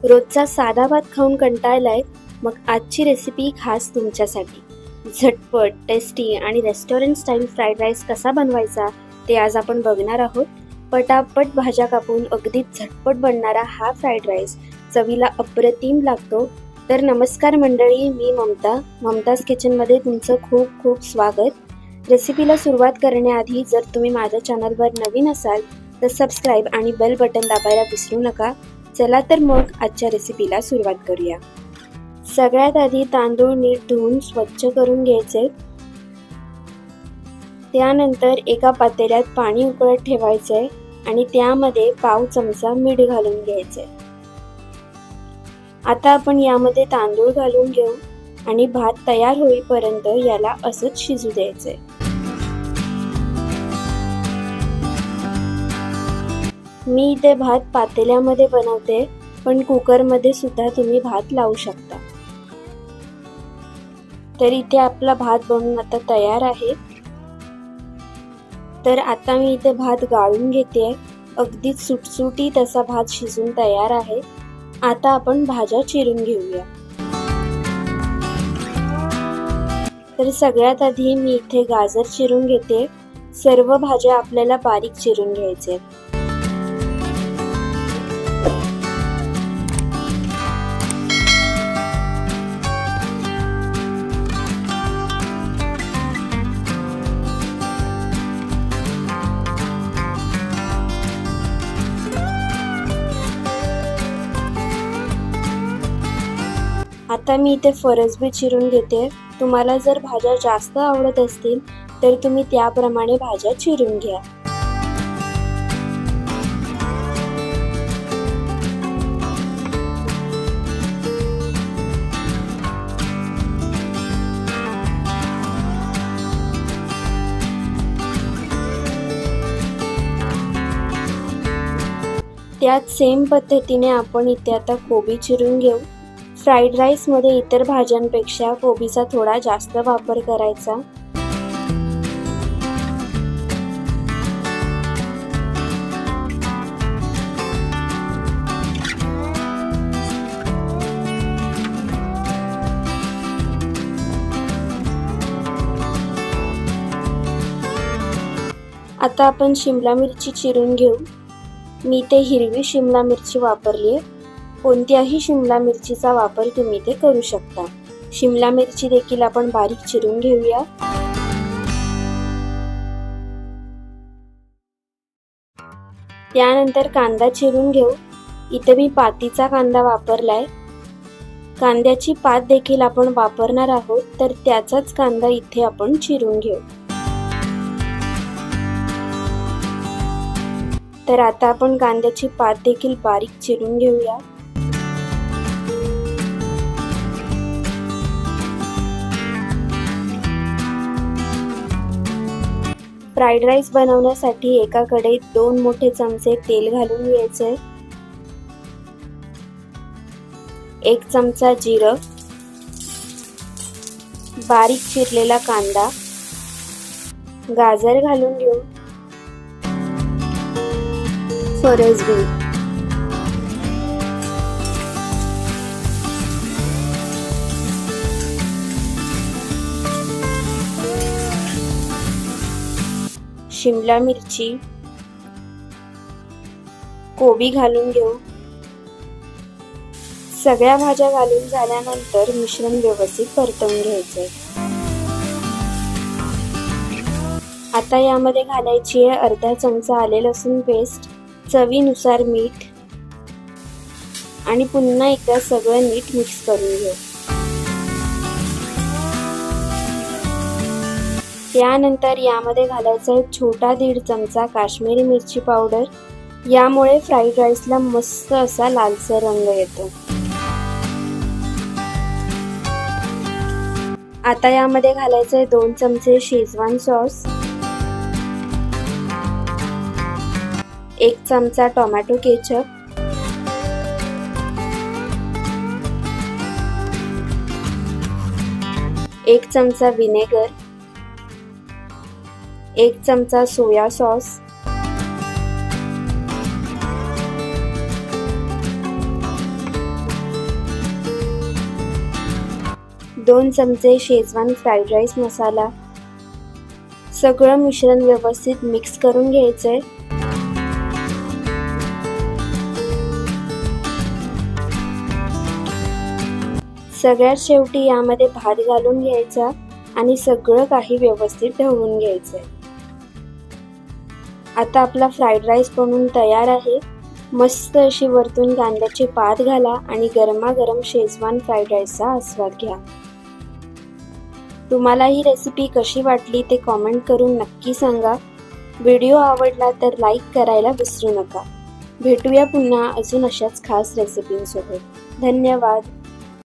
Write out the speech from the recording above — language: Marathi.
रोजचा साधा भात खाऊन कंटाळलाय, मग आजची रेसिपी खास तुमच्यासाठी. झटपट, टेस्टी आणि रेस्टॉरंट स्टाईल फ्राईड राईस कसा बनवायचा ते आज आपण बघणार आहोत. पटापट भाज्या कापून अगदी झटपट बनणारा हा फ्राईड राईस चवीला अप्रतिम लागतो. तर नमस्कार मंडळी, मी ममताज किचनमध्ये तुमचं खूप खूप स्वागत. रेसिपीला सुरुवात करण्याआधी जर तुम्ही माझ्या चॅनलवर नवीन असाल तर सबस्क्राईब आणि बेल बटन दाबायला विसरू नका. चला तर मग आजच्या रेसिपीला सुरुवात करूया. सगळ्यात आधी तांदूळ नीट धुवून स्वच्छ करून घ्यायचे. त्यानंतर एका पातेल्यात पाणी उकळत ठेवायचे आणि त्यामध्ये पाव चमचा मीठ घालून घ्यायचे. आता आपण यामध्ये तांदूळ घालून घेऊ आणि भात तयार होईपर्यंत याला असंच शिजू द्यायचे. मी इथे भात पातेल्यामध्ये बनवते, पण कुकरमध्ये सुद्धा तुम्ही भात लावू शकता. तर इथे आपला भात बनवून आता तयार आहे. तर आता मी इथे भात गाळून घेते. अगदी सुटसुटीत असा भात शिजून तयार आहे. आता आपण भाज्या चिरून घेऊया. तर सगळ्यात आधी मी इथे गाजर चिरून घेते. सर्व भाज्या आपल्याला बारीक चिरून घ्यायचे. आता मी इथे फरसबी चिरून घेते. तुम्हाला जर भाज्या जास्त आवडत असतील तर तुम्ही त्याप्रमाणे भाज्या चिरून घ्या. त्याच सेम पद्धतीने आपण इथे आता कोबी चिरून घेऊ. फ्राईड राईसमध्ये इतर भाज्यांपेक्षा कोबीचा थोडा जास्त वापर करायचा. आता आपण शिमला मिरची चिरून घेऊ. मी इथे हिरवी शिमला मिरची वापरली आहे. कोणत्याही शिमला मिरचीचा वापर तुम्ही ते करू शकता. शिमला मिरची देखील आपण बारीक चिरून घेऊया. त्यानंतर कांदा चिरून घेऊ. इथे मी पातीचा कांदा वापरलाय. कांद्याची पात देखील आपण वापरणार आहोत, तर त्याचाच कांदा इथे आपण चिरून घेऊ. तर आता आपण कांद्याची पात देखील बारीक चिरून घेऊया. फ्राईड राईस बनवण्यासाठी एका कढईत 2 मोठे चमचे तेल घालून घ्यायचे. 1 चमचा जिरं, बारीक चिरलेला कांदा, गाजर घालून घेऊ, फरसबी, शिमला मिरची, कोबी घालून घेऊ. सगळ्या भाज्या घालून झाल्यानंतर मिश्रण व्यवस्थित परतवून घ्यायचे. आता यामध्ये घालायची आहे अर्धा चमचा आले लसूण पेस्ट, चवीनुसार मीठ आणि पुन्हा एकदा सगळं नीट मिक्स करून घेऊ. त्यानंतर यामध्ये घालायचा आहे छोटा 1.5 चमचा काश्मीरी मिरची पावडर. यामुळे फ्राईड राईसला मस्त असा लालसर रंग येतो. आता यामध्ये घालायचे 2 चमचे शेजवान सॉस, 1 चमचा टोमॅटो केचप, 1 चमचा विनेगर, 1 चमचा सोया सॉस, 2 चमचे शेजवान फ्राईड राईस मसाला. सगळं मिश्रण व्यवस्थित मिक्स करून घ्यायचंय. सगळ्यात शेवटी यामध्ये भात घालून घ्यायचा आणि सगळं काही व्यवस्थित ढवळून घ्यायचंय. आता आपला फ्राईड राईस बनवून तयार आहे. मस्त अशी वरतून कांद्याची पात घाला आणि गरमागरम शेजवान फ्राईड राईसचा आस्वाद घ्या. तुम्हाला ही रेसिपी कशी वाटली ते कॉमेंट करून नक्की सांगा. व्हिडिओ आवडला तर लाईक करायला विसरू नका. भेटूया पुन्हा अजून अशाच खास रेसिपींसोबत. धन्यवाद.